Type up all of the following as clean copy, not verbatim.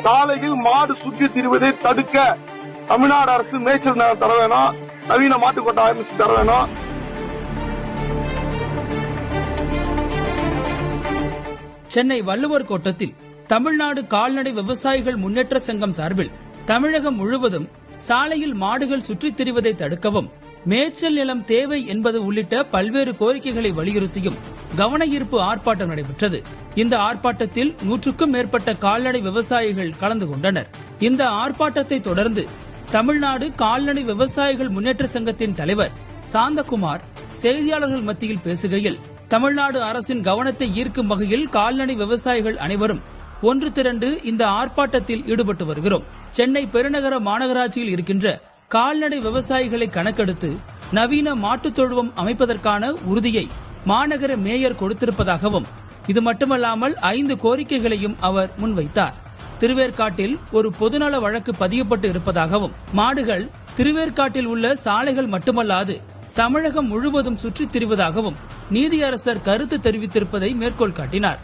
சாலையில் மாடு சுற்றி திரிவதை தடுக்க தமிழ்நாடு அரசு மேய்ச்சல் நிலம் தர வேணும், நவீன மாட்டுக் கொட்டாயம் தர வேணும். சென்னை வள்ளுவர் கோட்டத்தில் தமிழ்நாடு கால்நடை விவசாயிகள் முன்னேற்ற சங்கம் சார்பில் தமிழகம் முழுவதும் சாலையில் மாடுகள் சுற்றித் திரிவதை தடுக்கவும், மேய்ச்சல் நிலம் தேவை என்பது உள்ளிட்ட பல்வேறு கோரிக்கைகளை வலியுறுத்தியும் கவன ஈர்ப்பு ஆர்ப்பாட்டம் நடைபெற்றது. இந்த ஆர்ப்பாட்டத்தில் 100க்கும் மேற்பட்ட கால்நடை விவசாயிகள் கலந்து கொண்டனர். இந்த ஆர்ப்பாட்டத்தை தொடர்ந்து தமிழ்நாடு கால்நடை விவசாயிகள் முன்னேற்ற சங்கத்தின் தலைவர் சாந்தகுமார் செய்தியாளர்கள் மத்தியில் பேசுகையில், தமிழ்நாடு அரசின் கவனத்தை ஈர்க்கும் வகையில் கால்நடை விவசாயிகள் அனைவரும் ஒன்று திரண்டு இந்த ஆர்ப்பாட்டத்தில் ஈடுபட்டு வருகிறோம். சென்னை பெருநகர மாநகராட்சியில் இருக்கின்ற கால்நடை விவசாயிகளை கணக்கெடுத்து நவீன மாட்டுத் தொழுவம் அமைப்பதற்கான உறுதியை மாநகர மேயர் கொடுத்திருப்பதாகவும், இது மட்டுமல்லாமல் 5 கோரிக்கைகளையும் அவர் முன்வைத்தார். திருவேற்காட்டில் ஒரு பொதுநல வழக்கு பதியப்பட்டு இருப்பதாகவும், மாடுகள் திருவேற்காட்டில் உள்ள சாலைகள் மட்டுமல்லாது தமிழகம் முழுவதும் சுற்றித் திரிவதாகவும் நீதியரசர் கருத்து தெரிவித்திருப்பதை மேற்கோள் காட்டினார்.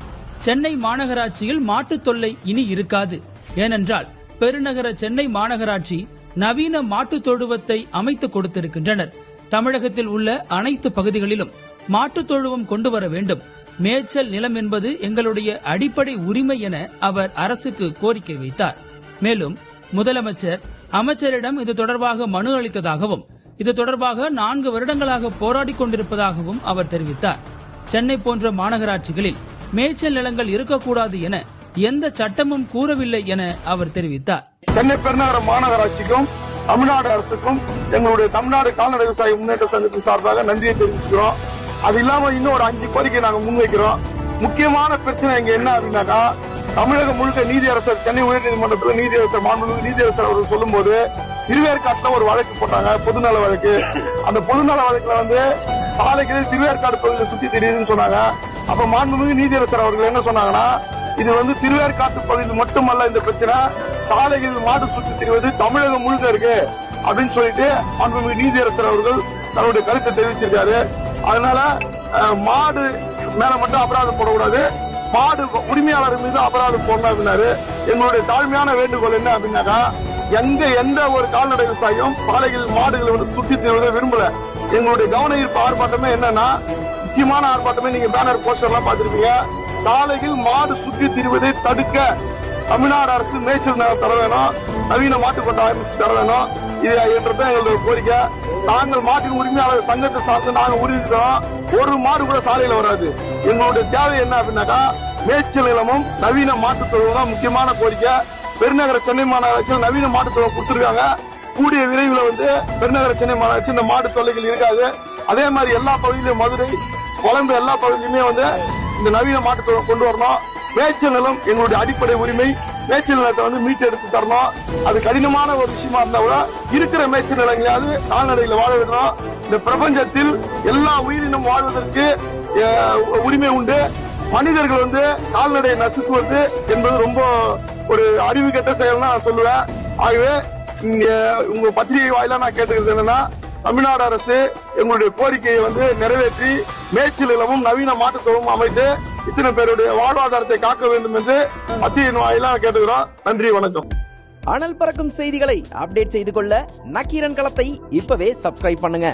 சென்னை மாநகராட்சியில் மாட்டுத் தொல்லை இனி இருக்காது. ஏனென்றால் பெருநகர சென்னை மாநகராட்சி நவீன மாட்டுத் தொழுவத்தை அமைத்து கொடுத்திருக்கின்றனர். தமிழகத்தில் உள்ள அனைத்து பகுதிகளிலும் மாட்டுத் தொழுவம் கொண்டு வர வேண்டும். மேய்ச்சல் நிலம் என்பது எங்களுடைய அடிப்படை உரிமை என அவர் அரசுக்கு கோரிக்கை வைத்தார். மேலும் முதலமைச்சர் அமைச்சரிடம் இது தொடர்பாக மனு அளித்ததாகவும், இது தொடர்பாக 4 வருடங்களாக போராடி கொண்டிருப்பதாகவும் அவர் தெரிவித்தார். சென்னை போன்ற மாநகராட்சிகளில் மேய்ச்சல் நிலங்கள் இருக்கக்கூடாது என எந்த சட்டமும் கூறவில்லை என அவர் தெரிவித்தார். சென்னை பெருநகர மாநகராட்சிக்கும் தமிழ்நாடு அரசுக்கும் எங்களுடைய தமிழ்நாடு கால்நடை விவசாய முன்னேற்ற சங்கத்தின் சார்பாக நன்றியை தெரிவிச்சுக்கிறோம். அது இல்லாம இன்னும் ஒரு 5 கோரிக்கை நாங்க முன்வைக்கிறோம். முக்கியமான பிரச்சனை இங்க என்ன அப்படின்னாக்கா, தமிழகம் முழுக்க நீதியரசர் சென்னை உயர்நீதிமன்றத்தில் நீதியரசர் மாண்புமிகு நீதியரசர் அவர்கள் சொல்லும் போது திருவேற்காட்டுல ஒரு வழக்கு போட்டாங்க, பொதுநல வழக்கு. அந்த பொதுநல வழக்குல சாலைகளில் திருவேற்காடு பகுதியில் சுத்தி தெரியுதுன்னு சொன்னாங்க. அப்ப மாண்புமிகு நீதியரசர் அவர்கள் என்ன சொன்னாங்கன்னா, இது திருவேற்காட்டு பகுதியில் மட்டுமல்ல இந்த பிரச்சனை, சாலைகளில் மாடு சுற்றி திரிவது தமிழகம் முழுக்க இருக்கு அப்படின்னு சொல்லிட்டு மாண்புமிகு நீதியரசர் அவர்கள் தன்னுடைய கருத்தை தெரிவிச்சிருக்காரு. அதனால மாடு மேல மட்டும் அபராதம் போடக்கூடாது, மாடு உரிமையாளர் மீது அபராதம் போடணும் அப்படின்னாரு. எங்களுடைய தாழ்மையான வேண்டுகோள் என்ன அப்படின்னாக்கா, எந்த ஒரு கால்நடை விவசாயியும் சாலைகளில் மாடுகளை சுற்றி திரிவதை விரும்பல. எங்களுடைய கவன ஈர்ப்பு ஆர்ப்பாட்டமே என்னன்னா, முக்கியமான ஆர்ப்பாட்டமே நீங்க பேனர் போஸ்டர் எல்லாம் பார்த்திருப்பீங்க. சாலையில் மாடு சுற்றி திரிவதை தடுக்க தமிழ்நாடு அரசு மேய்ச்சல் நிலம் தர வேணும், நவீன மாட்டுக் கொட்டாயம் தர வேணும். இது என்றதான் எங்களுடைய கோரிக்கை. நாங்கள் மாட்டின் உரிமையாளர் சங்கத்தை சார்ந்து நாங்க உறுதிக்கிறோம், ஒரு மாடு கூட சாலையில வராது. எங்களுடைய தேவை என்ன அப்படின்னாக்கா, மேய்ச்சல் நிலமும் நவீன மாட்டுத் தொழுவம் தான் முக்கியமான கோரிக்கை. பெருநகர சென்னை மாநகராட்சியில் நவீன மாட்டுத் தொழுவம் கொடுத்திருக்காங்க. கூடிய விரைவில் பெருநகர சென்னை மாநகராட்சி இந்த மாட்டு தொல்லைகள் இருக்காது. அதே மாதிரி எல்லா பகுதியிலும், மதுரை கொழம்பு எல்லா பகுதியிலுமே இந்த நவீன மாட்டுத் தொழுவம் கொண்டு வரணும். மேய்ச்சல் நிலம் எங்களுடைய அடிப்படை உரிமை. மேய்ச்சல் நிலத்தை மீட்டு எடுத்து தரணும். அது கடினமான ஒரு விஷயமா இருந்தா கூட இருக்கிற மேய்ச்சல் நிலங்களாவது கால்நடைகளை வாழ விடணும். இந்த பிரபஞ்சத்தில் எல்லா உயிரினம் வாழ்வதற்கு உரிமை உண்டு. மனிதர்கள் கால்நடையை நசுக்குவது என்பது ரொம்ப ஒரு அறிவு கெட்ட செயல் நான் சொல்லுவேன். ஆகவே உங்க பத்திரிகை வாயிலா நான் கேட்டுக்கிறது என்னன்னா, தமிழ்நாடு அரசு எங்களுடைய கோரிக்கையை நிறைவேற்றி மேய்ச்சல் நிலமும் நவீன மாட்டுத் தொழுவமும் அமைத்து இத்தனை பேருடைய வாழ்வாதாரத்தை காக்க வேண்டும் என்று மத்திய வாயிலா கேட்டுக்கிறோம். நன்றி, வணக்கம். அனல் பறக்கும் செய்திகளை அப்டேட் செய்து கொள்ள நக்கீரன் களத்தை இப்பவே சப்ஸ்கிரைப் பண்ணுங்க.